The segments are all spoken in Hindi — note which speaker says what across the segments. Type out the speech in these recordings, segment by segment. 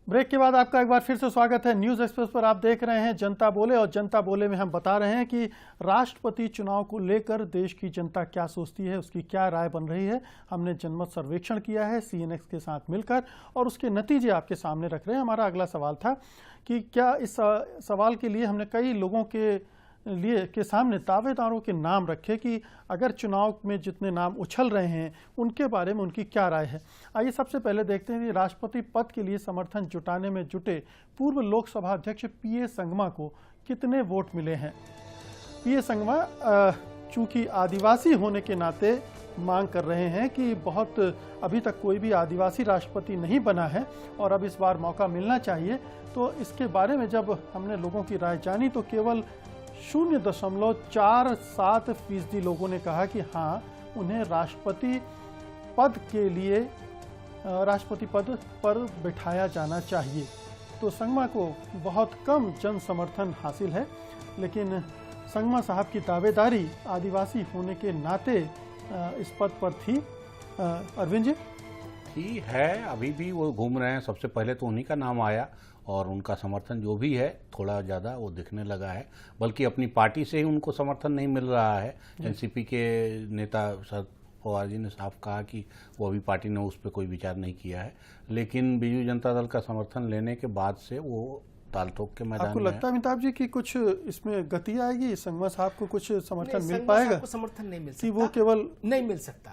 Speaker 1: ब्रेक के बाद आपका एक बार फिर से स्वागत है। न्यूज़ एक्सप्रेस पर आप देख रहे हैं जनता बोले, और जनता बोले में हम बता रहे हैं कि राष्ट्रपति चुनाव को लेकर देश की जनता क्या सोचती है, उसकी क्या राय बन रही है। हमने जनमत सर्वेक्षण किया है CNX के साथ मिलकर और उसके नतीजे आपके सामने रख रहे हैं। हमारा अगला सवाल था कि क्या इस सवाल के लिए हमने कई लोगों के सामने दावेदारों के नाम रखे कि अगर चुनाव में जितने नाम उछल रहे हैं उनके बारे में उनकी क्या राय है। आइए सबसे पहले देखते हैं कि राष्ट्रपति पद के लिए समर्थन जुटाने में जुटे पूर्व लोकसभा अध्यक्ष PA संगमा को कितने वोट मिले हैं। PA संगमा चूंकि आदिवासी होने के नाते मांग कर रहे हैं कि बहुत अभी तक कोई भी आदिवासी राष्ट्रपति नहीं बना है और अब इस बार मौका मिलना चाहिए। तो इसके बारे में जब हमने लोगों की राय जानी तो केवल 0.47% लोगों ने कहा कि हाँ, उन्हें राष्ट्रपति पद के लिए राष्ट्रपति पद पर बिठाया जाना चाहिए। तो संगमा को बहुत कम जन समर्थन हासिल है, लेकिन संगमा साहब की दावेदारी आदिवासी होने के नाते इस पद पर थी। अरविंद जी
Speaker 2: थी है, अभी भी वो घूम रहे हैं। सबसे पहले तो उन्हीं का नाम आया और उनका समर्थन जो भी है थोड़ा ज़्यादा वो दिखने लगा है, बल्कि अपनी पार्टी से ही उनको समर्थन नहीं मिल रहा है। NCP के नेता शरद पवार जी ने साफ कहा कि वो अभी पार्टी ने उस पर कोई विचार नहीं किया है, लेकिन बीजू जनता दल का समर्थन लेने के बाद से वो ताल ठोक के मैदान में।
Speaker 1: आपको लगता है अमिताभ जी कि कुछ इसमें गति आएगी, संगमा साहब को कुछ समर्थन मिल पाएगा?
Speaker 3: समर्थन नहीं मिल सकता,
Speaker 1: कि वो केवल
Speaker 3: नहीं मिल सकता,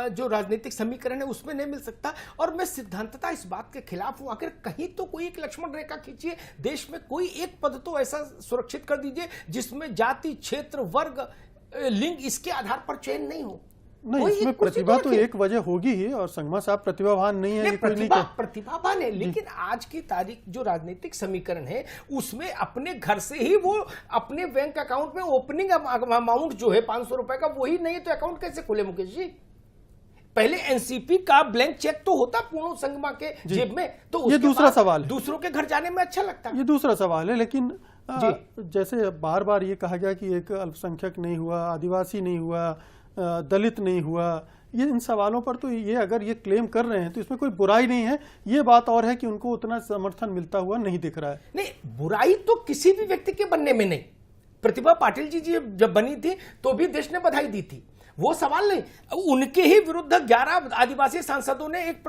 Speaker 3: जो राजनीतिक समीकरण है उसमें नहीं मिल सकता। और मैं सिद्धांतता इस बात के खिलाफ हूं। आखिर कहीं तो कोई एक लक्ष्मण रेखा खींचिए, देश में कोई एक पद तो ऐसा सुरक्षित कर दीजिए जिसमें जाति, क्षेत्र, वर्ग, लिंग इसके आधार पर चयन नहीं हो।
Speaker 1: नहीं, इसमें प्रतिभा तो एक वजह होगी ही, और संगमा साहब प्रतिभावान नहीं है।
Speaker 3: प्रतिभावान है, लेकिन आज की तारीख जो राजनीतिक समीकरण है उसमें अपने घर से ही वो अपने बैंक अकाउंट में ओपनिंग अमाउंट जो है 500 रुपए का, वही नहीं है तो अकाउंट कैसे खोले मुकेश जी? पहले NCP का ब्लैंक चेक तो होता पूर्ण संगमा के जेब में, तो
Speaker 1: ये दूसरा सवाल है।
Speaker 3: दूसरों के घर जाने में अच्छा लगता है,
Speaker 1: ये दूसरा सवाल है। लेकिन जैसे बार बार ये कहा गया कि एक अल्पसंख्यक नहीं हुआ, आदिवासी नहीं हुआ, दलित नहीं हुआ, ये इन सवालों पर तो ये अगर ये क्लेम कर रहे हैं तो इसमें कोई बुराई नहीं है। ये बात और है कि उनको उतना समर्थन मिलता हुआ नहीं दिख रहा है।
Speaker 3: नहीं, बुराई तो किसी भी व्यक्ति के बनने में नहीं। प्रतिभा पाटिल जी जब बनी थी तो भी देश ने बधाई दी थी, वो सवाल नहीं। उनके ही विरुद्ध 11 आदिवासी सांसदों ने एक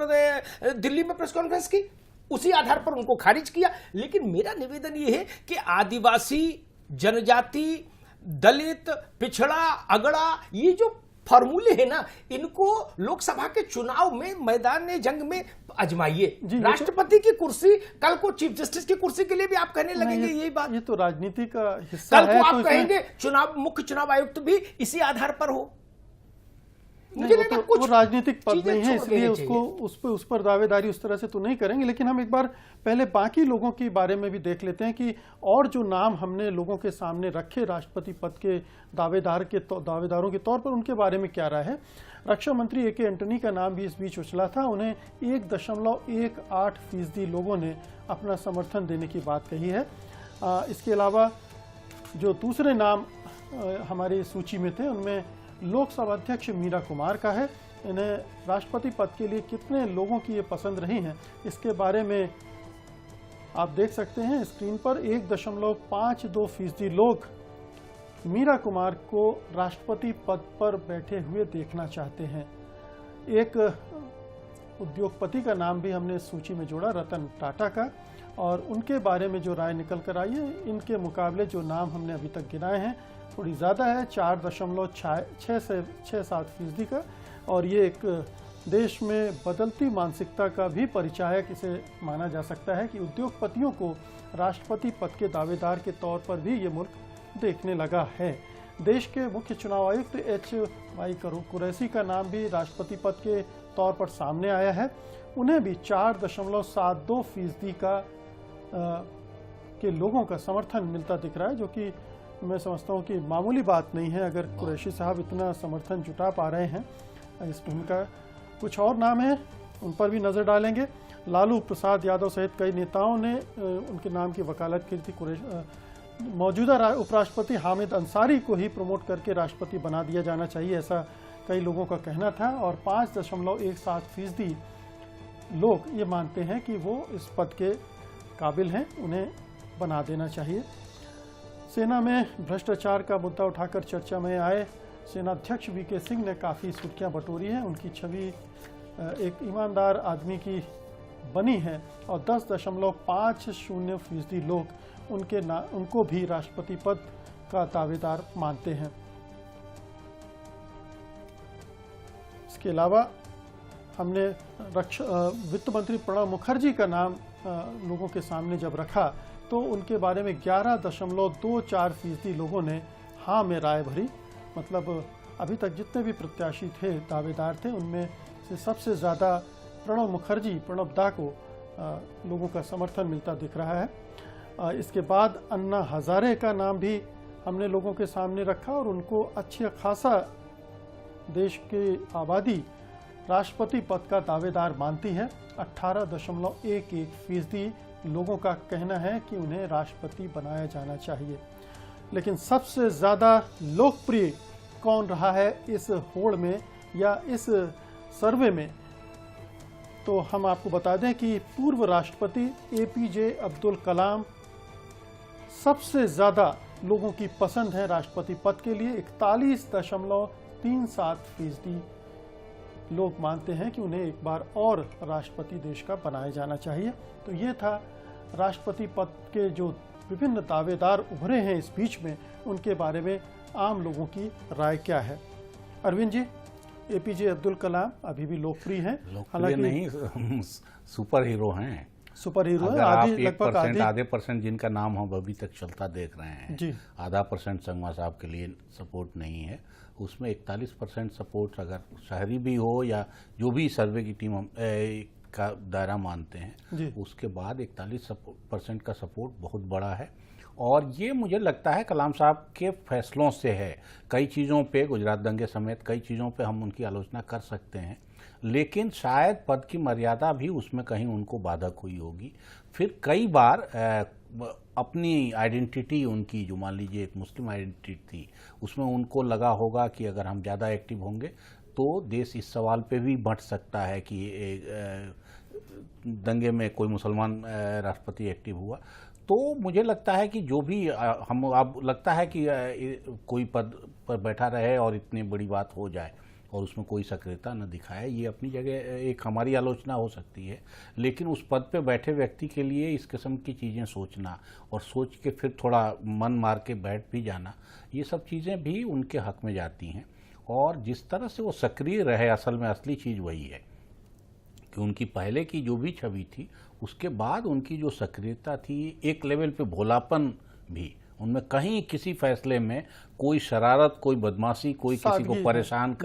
Speaker 3: दिल्ली में प्रेस कॉन्फ्रेंस की, उसी आधार पर उनको खारिज किया। लेकिन मेरा निवेदन ये है कि आदिवासी, जनजाति, दलित, पिछड़ा, अगड़ा, ये जो फॉर्मूले है ना, इनको लोकसभा के चुनाव में मैदान जंग में आजमाइए। राष्ट्रपति की कुर्सी, कल को चीफ जस्टिस की कुर्सी के लिए भी आप कहने लगेंगे यही बात।
Speaker 1: ये तो राजनीति का हिस्सा है।
Speaker 3: कल को आप कहेंगे मुख्य चुनाव आयुक्त भी इसी आधार पर हो।
Speaker 1: मुझे लगता है वो राजनीतिक पद नहीं है, इसलिए उसको उस पर दावेदारी उस तरह से तो नहीं करेंगे। लेकिन हम एक बार पहले बाकी लोगों के बारे में भी देख लेते हैं कि और जो नाम हमने लोगों के सामने रखे राष्ट्रपति पद के दावेदारों के तौर पर, उनके बारे में क्या राय है। रक्षा मंत्री AK एंटनी का नाम भी इस बीच उछला था। उन्हें 1.18% लोगों ने अपना समर्थन देने की बात कही है। इसके अलावा जो दूसरे नाम हमारी सूची में थे उनमें लोकसभा अध्यक्ष मीरा कुमार का है। इन्हें राष्ट्रपति पद के लिए कितने लोगों की ये पसंद रही हैं, इसके बारे में आप देख सकते हैं स्क्रीन पर। 1.52% लोग मीरा कुमार को राष्ट्रपति पद पर बैठे हुए देखना चाहते हैं। एक उद्योगपति का नाम भी हमने सूची में जोड़ा, रतन टाटा का, और उनके बारे में जो राय निकल कर आई है, इनके मुकाबले जो नाम हमने अभी तक गिनाए हैं थोड़ी ज़्यादा है, 4.67% का। और ये एक देश में बदलती मानसिकता का भी परिचायक इसे माना जा सकता है कि उद्योगपतियों को राष्ट्रपति पद के दावेदार के तौर पर भी ये मुल्क देखने लगा है। देश के मुख्य चुनाव आयुक्त HY कुरैशी का नाम भी राष्ट्रपति पद के तौर पर सामने आया है। उन्हें भी 4.72% के लोगों का समर्थन मिलता दिख रहा है, जो कि मैं समझता हूं कि मामूली बात नहीं है। अगर कुरैशी साहब इतना समर्थन जुटा पा रहे हैं, इसमें उनका कुछ और नाम है, उन पर भी नज़र डालेंगे। लालू प्रसाद यादव सहित कई नेताओं ने उनके नाम की वकालत की थी। मौजूदा उपराष्ट्रपति हामिद अंसारी को ही प्रमोट करके राष्ट्रपति बना दिया जाना चाहिए, ऐसा कई लोगों का कहना था। और 5.17% लोग ये मानते हैं कि वो इस पद के काबिल हैं उन्हें बना देना चाहिए। सेना में भ्रष्टाचार का मुद्दा उठाकर चर्चा में आए सेनाध्यक्ष वीके सिंह ने काफ़ी सुर्खियां बटोरी हैं। उनकी छवि एक ईमानदार आदमी की बनी है और 10.50% लोग उनको भी राष्ट्रपति पद का दावेदार मानते हैं। इसके अलावा हमने वित्त मंत्री प्रणब मुखर्जी का नाम लोगों के सामने जब रखा तो उनके बारे में 11.24% लोगों ने हाँ में राय भरी। मतलब अभी तक जितने भी प्रत्याशी थे, दावेदार थे, उनमें से सबसे ज़्यादा प्रणब दा को लोगों का समर्थन मिलता दिख रहा है। इसके बाद अन्ना हजारे का नाम भी हमने लोगों के सामने रखा और उनको अच्छा खासा देश की आबादी राष्ट्रपति पद का दावेदार मानती है। 18.11% लोगों का कहना है कि उन्हें राष्ट्रपति बनाया जाना चाहिए। लेकिन सबसे ज़्यादा लोकप्रिय कौन रहा है इस होड़ में या इस सर्वे में, तो हम आपको बता दें कि पूर्व राष्ट्रपति एपीजे अब्दुल कलाम सबसे ज़्यादा लोगों की पसंद है राष्ट्रपति पद के लिए। 41.37% लोग मानते हैं कि उन्हें एक बार और राष्ट्रपति देश का बनाया जाना चाहिए। तो ये था राष्ट्रपति पद के जो विभिन्न दावेदार उभरे हैं इस बीच में, उनके बारे में आम लोगों की राय क्या है। अरविंद जी, एपीजे अब्दुल कलाम अभी भी लोकप्रिय हैं,
Speaker 2: हालांकि नहीं सुपर हीरो हैं।
Speaker 1: सुपर हीरो है,
Speaker 2: आधे परसेंट जिनका नाम हम अभी तक चलता देख रहे हैं
Speaker 1: जी।
Speaker 2: आधा % संगमा साहब के लिए सपोर्ट नहीं है। उसमें 41% सपोर्ट अगर शहरी भी हो या जो भी सर्वे की टीम हम का दायरा मानते हैं, उसके बाद 41% का सपोर्ट बहुत बड़ा है। और ये मुझे लगता है कलाम साहब के फैसलों से है। कई चीज़ों पे, गुजरात दंगे समेत कई चीज़ों पे हम उनकी आलोचना कर सकते हैं, लेकिन शायद पद की मर्यादा भी उसमें कहीं उनको बाधक हुई होगी। फिर कई बार अपनी आइडेंटिटी उनकी, जो मान लीजिए एक मुस्लिम आइडेंटिटी थी, उसमें उनको लगा होगा कि अगर हम ज़्यादा एक्टिव होंगे तो देश इस सवाल पे भी बंट सकता है कि दंगे में कोई मुसलमान राष्ट्रपति एक्टिव हुआ। तो मुझे लगता है कि जो भी हम अब लगता है कि कोई पद पर बैठा रहे और इतनी बड़ी बात हो जाए और उसमें कोई सक्रियता न दिखाए, ये अपनी जगह एक हमारी आलोचना हो सकती है। लेकिन उस पद पे बैठे व्यक्ति के लिए इस किस्म की चीज़ें सोचना और सोच के फिर थोड़ा मन मार के बैठ भी जाना, ये सब चीज़ें भी उनके हक में जाती हैं। और जिस तरह से वो सक्रिय रहे, असल में असली चीज़ वही है कि उनकी पहले की जो भी छवि थी, उसके बाद उनकी जो सक्रियता थी, एक लेवल पे भोलापन भी उनमें, कहीं किसी फैसले में कोई शरारत, कोई बदमाशी, कोई किसी को परेशान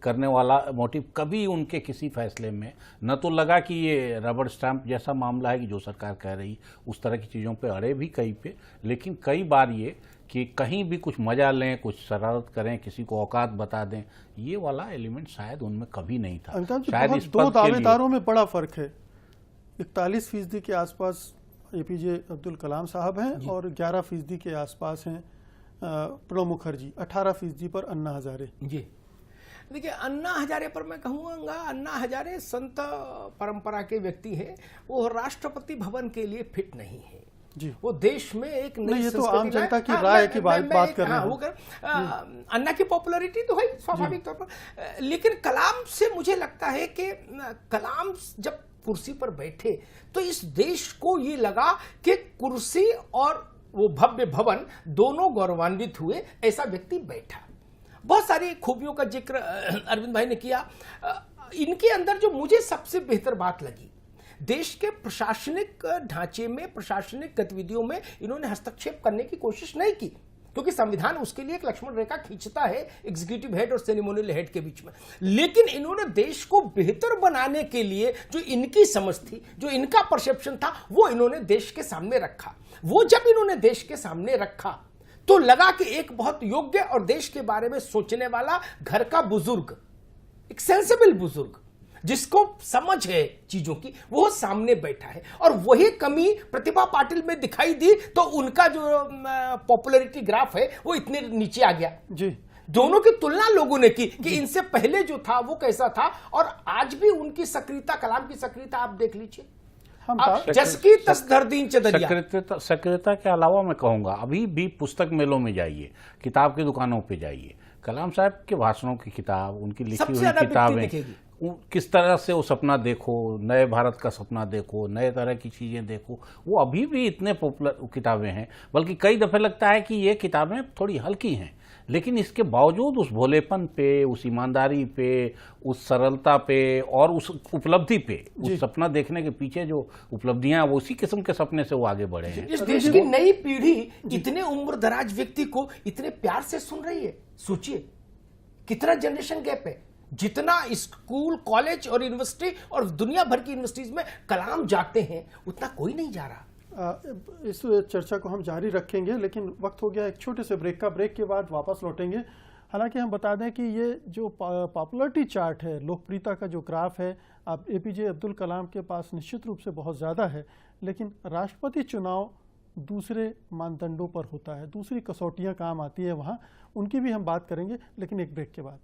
Speaker 2: करने वाला मोटिव कभी उनके किसी फैसले में न तो लगा कि ये रबड़ स्टैंप जैसा मामला है कि जो सरकार कह रही, उस तरह की चीज़ों पे अड़े भी कई पे, लेकिन कई बार ये कि कहीं भी कुछ मजा लें, कुछ शरारत करें, किसी को औकात बता दें, ये वाला एलिमेंट शायद उनमें कभी नहीं था।
Speaker 1: शायद इस दो दावेदारों में बड़ा फर्क है। 41% के आसपास एपीजे अब्दुल कलाम साहब हैं और 11% के आसपास हैं प्रणब मुखर्जी, 18% पर अन्ना हजारे।
Speaker 3: जी देखिए, अन्ना हजारे पर मैं कहूँगा, अन्ना हजारे संत परंपरा के व्यक्ति हैं, वो राष्ट्रपति भवन के लिए फिट नहीं है
Speaker 1: जी।
Speaker 3: वो देश में एक नई,
Speaker 1: ये तो आम जनता की राय की बात कर रहे हैं।
Speaker 3: अन्ना की पॉपुलैरिटी तो है स्वाभाविक तौर पर, लेकिन कलाम से मुझे लगता है कि कलाम जब कुर्सी पर बैठे तो इस देश को ये लगा कि कुर्सी और वो भव्य भवन दोनों गौरवान्वित हुए, ऐसा व्यक्ति बैठा। बहुत सारी खूबियों का जिक्र अरविंद भाई ने किया। इनके अंदर जो मुझे सबसे बेहतर बात लगी, देश के प्रशासनिक ढांचे में, प्रशासनिक गतिविधियों में इन्होंने हस्तक्षेप करने की कोशिश नहीं की, क्योंकि संविधान उसके लिए एक लक्ष्मण रेखा खींचता है एग्जीक्यूटिव हेड और सेरेमोनियल हेड के बीच में। लेकिन इन्होंने देश को बेहतर बनाने के लिए जो इनकी समझ थी, जो इनका परसेप्शन था, वो इन्होंने देश के सामने रखा। वो जब इन्होंने देश के सामने रखा तो लगा कि एक बहुत योग्य और देश के बारे में सोचने वाला घर का बुजुर्ग, एक सेंसिबल बुजुर्ग जिसको समझ है चीजों की, वो सामने बैठा है। और वही कमी प्रतिभा पाटिल में दिखाई दी तो उनका जो पॉपुलैरिटी ग्राफ है वो इतने नीचे आ गया
Speaker 1: जी।
Speaker 3: दोनों की तुलना लोगों ने की कि इनसे पहले जो था वो कैसा था, और आज भी उनकी सक्रियता, कलाम की सक्रियता आप देख लीजिए।
Speaker 1: हम
Speaker 3: अब जस की तस धर दीन च दरिया।
Speaker 2: सक्रियता के अलावा मैं कहूँगा अभी भी पुस्तक मेलों में जाइए, किताब की दुकानों पे जाइए, कलाम साहब के भाषणों की किताब, उनकी लिखी
Speaker 3: सबसे
Speaker 2: हुई
Speaker 3: ज्यादा
Speaker 2: किताबें,
Speaker 3: दिखेगी।
Speaker 2: किस तरह से वो सपना देखो, नए भारत का सपना देखो, नए तरह की चीज़ें देखो, वो अभी भी इतने पॉपुलर किताबें हैं। बल्कि कई दफ़े लगता है कि ये किताबें थोड़ी हल्की हैं, लेकिन इसके बावजूद उस भोलेपन पे, उस ईमानदारी पे, उस सरलता पे और उस उपलब्धि पे, उस सपना देखने के पीछे जो उपलब्धियां, वो उसी किस्म के सपने से वो आगे बढ़े हैं।
Speaker 3: इस देश की नई पीढ़ी इतने उम्र दराज व्यक्ति को इतने प्यार से सुन रही है। सोचिए कितना जनरेशन गैप है। जितना स्कूल, कॉलेज और यूनिवर्सिटी और दुनिया भर की यूनिवर्सिटीज में कलाम जाते हैं, उतना कोई नहीं जा रहा।
Speaker 1: इस चर्चा को हम जारी रखेंगे, लेकिन वक्त हो गया एक छोटे से ब्रेक का। ब्रेक के बाद वापस लौटेंगे। हालांकि हम बता दें कि ये जो पॉपुलरिटी चार्ट है, लोकप्रियता का जो ग्राफ है, अब एपीजे अब्दुल कलाम के पास निश्चित रूप से बहुत ज़्यादा है, लेकिन राष्ट्रपति चुनाव दूसरे मानदंडों पर होता है, दूसरी कसौटियाँ काम आती है वहाँ, उनकी भी हम बात करेंगे, लेकिन एक ब्रेक के बाद।